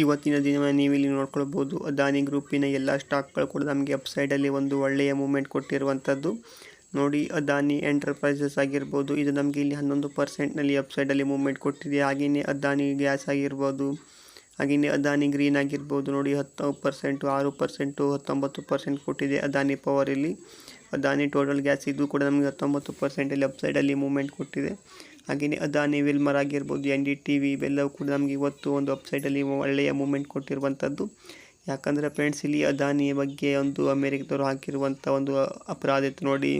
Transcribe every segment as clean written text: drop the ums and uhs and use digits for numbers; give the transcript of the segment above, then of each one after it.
ಇವತ್ತಿನ ದಿನ ನೀವಿಲ್ಲಿ ನೋಡ್ಕೊಳ್ಬೋದು ಅದಾನಿ ಗ್ರೂಪಿನ ಎಲ್ಲ ಸ್ಟಾಕ್ಗಳು ಕೂಡ ನಮಗೆ ಅಪ್ಸೈಡಲ್ಲಿ ಒಂದು ಒಳ್ಳೆಯ ಮೂವ್ಮೆಂಟ್ ಕೊಟ್ಟಿರುವಂಥದ್ದು. ನೋಡಿ, ಅದಾನಿ ಎಂಟರ್ಪ್ರೈಸಸ್ ಆಗಿರ್ಬೋದು, ಇದು ನಮಗೆ ಇಲ್ಲಿ 11%ನಲ್ಲಿ ಅಪ್ಸೈಡಲ್ಲಿ ಮೂವ್ಮೆಂಟ್ ಕೊಟ್ಟಿದೆ. ಹಾಗೆಯೇ ಅದಾನಿ ಗ್ಯಾಸ್ ಆಗಿರ್ಬೋದು, ಹಾಗೆಯೇ ಅದಾನಿ ಗ್ರೀನ್ ಆಗಿರ್ಬೋದು. ನೋಡಿ 10%, 6%, 19% ಕೊಟ್ಟಿದೆ ಅದಾನಿ ಪವರ್. ಇಲ್ಲಿ ಅದಾನಿ ಟೋಟಲ್ ಗ್ಯಾಸ್ ಇದು ಕೂಡ ನಮಗೆ 19%ಅಲ್ಲಿ ಅಪ್ಸೈಡಲ್ಲಿ ಮೂವ್ಮೆಂಟ್ ಕೊಟ್ಟಿದೆ. ಹಾಗೆಯೇ ಅದಾನಿ ವಿಲ್ಮರ್ ಆಗಿರ್ಬೋದು, NDTV ಇವೆಲ್ಲವೂ ಕೂಡ ನಮಗೆ ಇವತ್ತು ಒಂದು ಅಪ್ಸೈಡಲ್ಲಿ ಒಳ್ಳೆಯ ಮೂವ್ಮೆಂಟ್ ಕೊಟ್ಟಿರುವಂಥದ್ದು. ಯಾಕಂದರೆ ಫ್ರೆಂಡ್ಸ್, ಇಲ್ಲಿ ಅದಾನಿಯ ಬಗ್ಗೆ ಒಂದು ಅಮೇರಿಕದವರು ಹಾಕಿರುವಂಥ ಒಂದು ಅಪರಾಧ ಇತ್ತು ನೋಡಿ,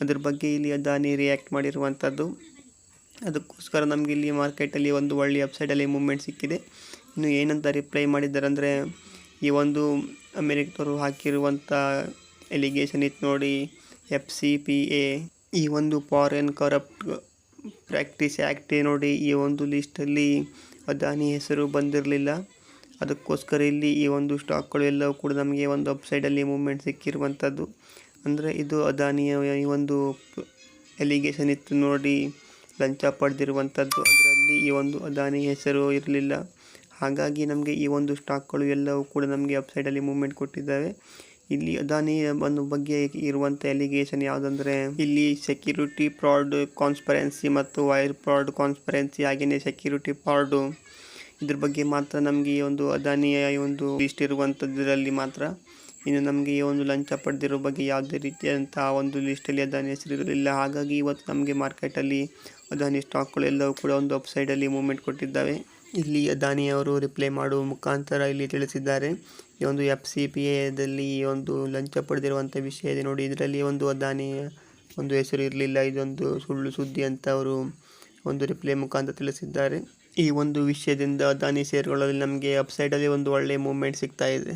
ಅದ್ರ ಬಗ್ಗೆ ಇಲ್ಲಿ ಅದಾನಿ ರಿಯಾಕ್ಟ್ ಮಾಡಿರುವಂಥದ್ದು. ಅದಕ್ಕೋಸ್ಕರ ನಮಗೆ ಇಲ್ಲಿ ಮಾರ್ಕೆಟಲ್ಲಿ ಒಂದು ಒಳ್ಳೆಯ ಅಪ್ಸೈಡಲ್ಲಿ ಮೂವ್ಮೆಂಟ್ ಸಿಕ್ಕಿದೆ. ಇನ್ನು ಏನಂತ ರಿಪ್ಲೈ ಮಾಡಿದ್ದಾರೆ ಅಂದರೆ, ಈ ಒಂದು ಅಮೇರಿಕದವರು ಹಾಕಿರುವಂಥ ಎಲಿಗೇಷನ್ ಇತ್ತು ನೋಡಿ, FCPA, ಈ ಒಂದು ಫಾರಿನ್ ಕರಪ್ಟ್ ಪ್ರಾಕ್ಟೀಸ್ ಆ್ಯಕ್ಟ್ ನೋಡಿ, ಈ ಒಂದು ಲಿಸ್ಟಲ್ಲಿ ಅದಾನಿ ಹೆಸರು ಬಂದಿರಲಿಲ್ಲ. ಅದಕ್ಕೋಸ್ಕರ ಇಲ್ಲಿ ಈ ಒಂದು ಸ್ಟಾಕ್ಗಳು ಎಲ್ಲವೂ ಕೂಡ ನಮಗೆ ಒಂದು ಅಪ್ಸೈಡಲ್ಲಿ ಮೂವ್ಮೆಂಟ್ ಸಿಕ್ಕಿರುವಂಥದ್ದು. ಅಂದರೆ ಇದು ಅದಾನಿಯ ಈ ಒಂದು ಎಲಿಗೇಷನ್ ಇತ್ತು ನೋಡಿ, ಲಂಚ ಪಡೆದಿರುವಂಥದ್ದು, ಅದರಲ್ಲಿ ಈ ಒಂದು ಅದಾನಿ ಹೆಸರು ಇರಲಿಲ್ಲ. ಹಾಗಾಗಿ ನಮಗೆ ಈ ಒಂದು ಸ್ಟಾಕ್ಗಳು ಎಲ್ಲವೂ ಕೂಡ ನಮಗೆ ಅಪ್ಸೈಡಲ್ಲಿ ಮೂವ್ಮೆಂಟ್ ಕೊಟ್ಟಿದ್ದಾವೆ. ಇಲ್ಲಿ ಅದಾನಿ ಒಂದು ಬಗ್ಗೆ ಇರುವಂಥ ಎಲಿಗೇಷನ್ ಯಾವುದಂದರೆ, ಇಲ್ಲಿ ಸೆಕ್ಯೂರಿಟಿ ಫ್ರಾಡ್ ಕಾನ್ಸ್ಪರೆನ್ಸಿ ಮತ್ತು ವೈರ್ ಫ್ರಾಡ್ ಕಾನ್ಸ್ಪರೆನ್ಸಿ, ಹಾಗೆಯೇ ಸೆಕ್ಯೂರಿಟಿ ಫ್ರಾಡು, ಇದ್ರ ಬಗ್ಗೆ ಮಾತ್ರ ನಮಗೆ ಈ ಒಂದು ಅದಾನಿಯ ಈ ಒಂದು ಲಿಸ್ಟ್ ಇರುವಂಥದ್ರಲ್ಲಿ ಮಾತ್ರ. ಇನ್ನು ನಮಗೆ ಈ ಒಂದು ಲಂಚ ಪಡೆದಿರೋ ಬಗ್ಗೆ ಯಾವುದೇ ರೀತಿಯಾದಂಥ ಒಂದು ಲಿಸ್ಟಲ್ಲಿ ಅದಾನಿ ಹೆಸರು ಇರಲಿಲ್ಲ. ಹಾಗಾಗಿ ಇವತ್ತು ನಮಗೆ ಮಾರ್ಕೆಟಲ್ಲಿ ಅದಾನಿ ಸ್ಟಾಕ್ಗಳು ಎಲ್ಲವೂ ಕೂಡ ಒಂದು ಅಪ್ಸೈಡಲ್ಲಿ ಮೂವ್ಮೆಂಟ್ ಕೊಟ್ಟಿದ್ದಾವೆ. ಇಲ್ಲಿ ಅದಾನಿಯವರು ರಿಪ್ಲೈ ಮಾಡುವ ಮುಖಾಂತರ ಇಲ್ಲಿ ತಿಳಿಸಿದ್ದಾರೆ, ಈ ಒಂದು FCPAದಲ್ಲಿ ಈ ಒಂದು ಲಂಚ ಪಡೆದಿರುವಂಥ ವಿಷಯ ಇದೆ ನೋಡಿ, ಇದರಲ್ಲಿ ಒಂದು ಅದಾನಿಯ ಒಂದು ಹೆಸರು ಇರಲಿಲ್ಲ, ಇದೊಂದು ಸುಳ್ಳು ಸುದ್ದಿ ಅಂತ ಅವರು ಒಂದು ರಿಪ್ಲೈ ಮುಖಾಂತರ ತಿಳಿಸಿದ್ದಾರೆ. ಈ ಒಂದು ವಿಷಯದಿಂದ ಅದಾನಿ ಶೇರ್ಗಳಲ್ಲಿ ನಮಗೆ ಅಪ್ಸೈಡಲ್ಲಿ ಒಂದು ಒಳ್ಳೆಯ ಮೂವ್ಮೆಂಟ್ ಸಿಗ್ತಾ ಇದೆ.